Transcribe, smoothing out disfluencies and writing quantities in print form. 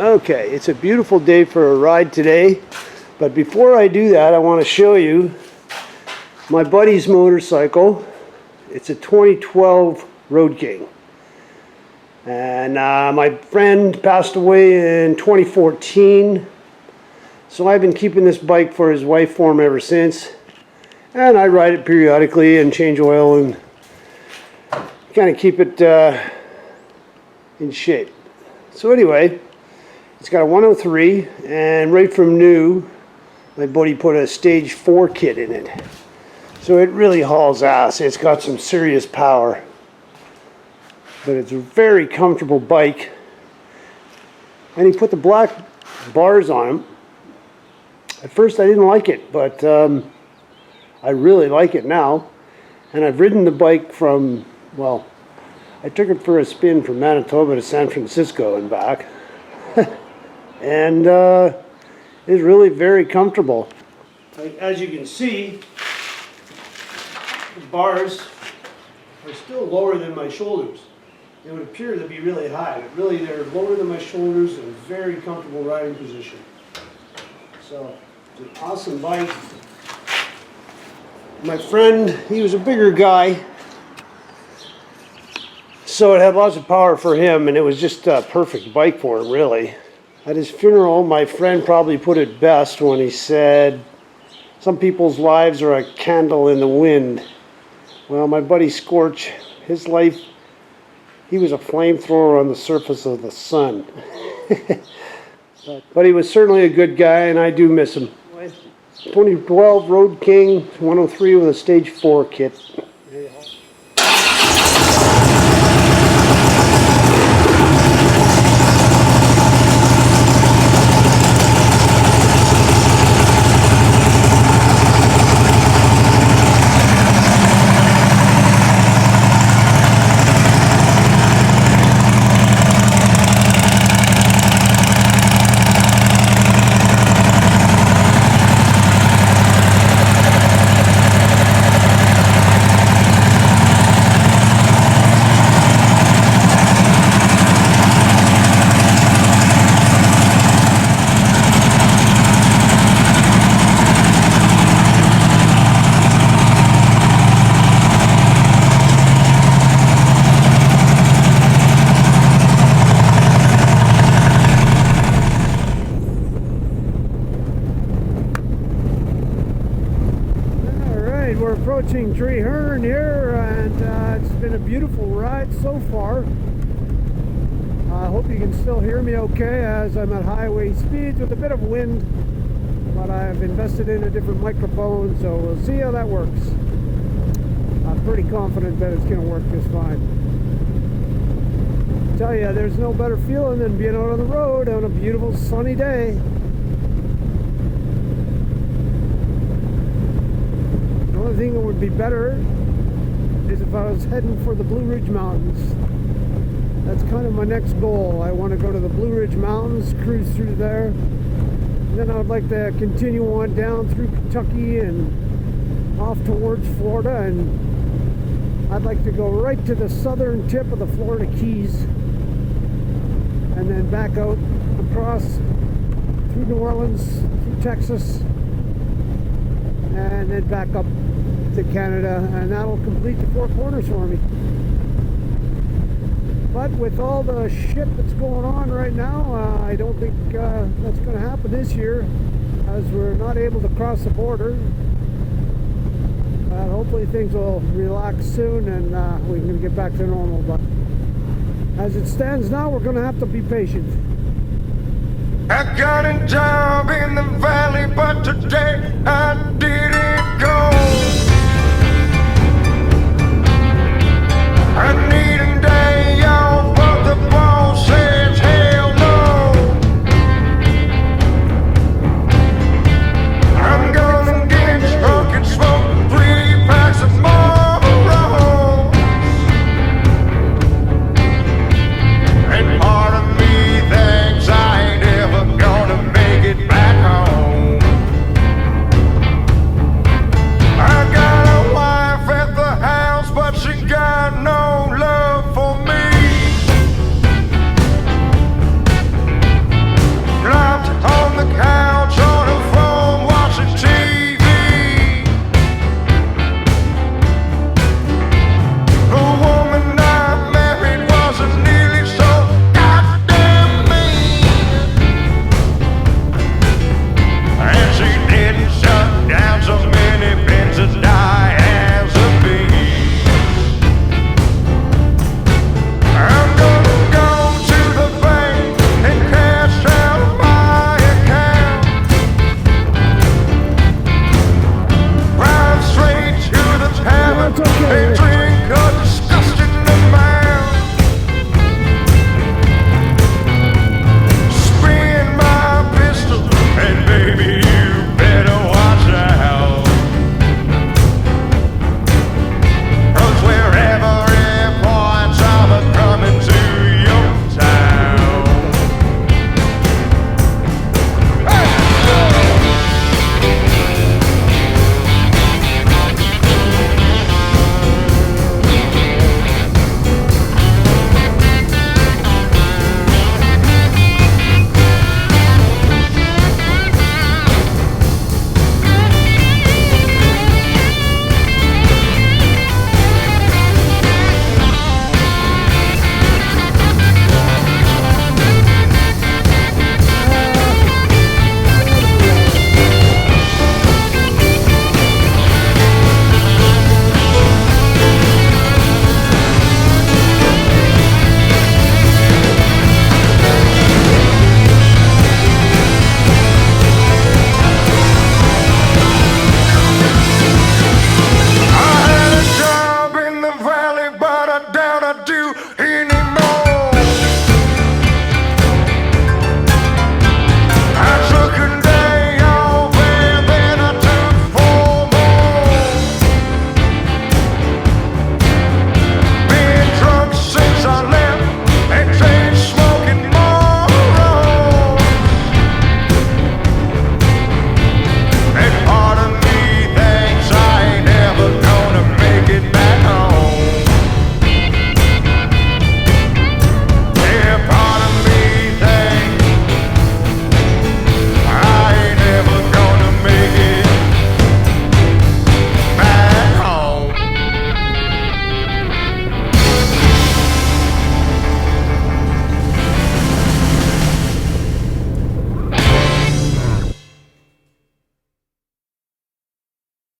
Okay, it's a beautiful day for a ride today, but before I do that, I want to show you my buddy's motorcycle. It's a 2012 Road King, and my friend passed away in 2014, so I've been keeping this bike for his wife for him ever since, and I ride it periodically and change oil and kind of keep it in shape. So anyway, it's got a 103, and right from new, my buddy put a stage 4 kit in it. So it really hauls ass. It's got some serious power. But it's a very comfortable bike. And he put the black bars on him. At first I didn't like it, but I really like it now. And I've ridden the bike from, well, I took it for a spin from Manitoba to San Francisco and back. And it's really very comfortable. As you can see, the bars are still lower than my shoulders. They would appear to be really high, but really they're lower than my shoulders and a very comfortable riding position. So it's an awesome bike. My friend, he was a bigger guy, so it had lots of power for him, and it was just a perfect bike for him, really. At his funeral, my friend probably put it best when he said, "Some people's lives are a candle in the wind." Well, my buddy Scorch, his life, he was a flamethrower on the surface of the sun. But he was certainly a good guy, and I do miss him. 2012 Road King 103 with a stage 4 kit. We're approaching Treeherne here, and it's been a beautiful ride so far. I hope you can still hear me okay as I'm at highway speeds with a bit of wind, but I've invested in a different microphone, so we'll see how that works. I'm pretty confident that it's going to work just fine. I tell you, there's no better feeling than being out on the road on a beautiful sunny day. The only thing that would be better is if I was heading for the Blue Ridge Mountains. That's kind of my next goal. I want to go to the Blue Ridge Mountains, cruise through there, and then I would like to continue on down through Kentucky and off towards Florida, and I'd like to go right to the southern tip of the Florida Keys and then back out across through New Orleans, through Texas, and then back up to Canada, and that'll complete the 4 corners for me. But with all the shit that's going on right now, I don't think that's going to happen this year, as we're not able to cross the border. Hopefully things will relax soon and we can get back to normal. But as it stands now, we're going to have to be patient. I got a job in the valley, but today I didn't go.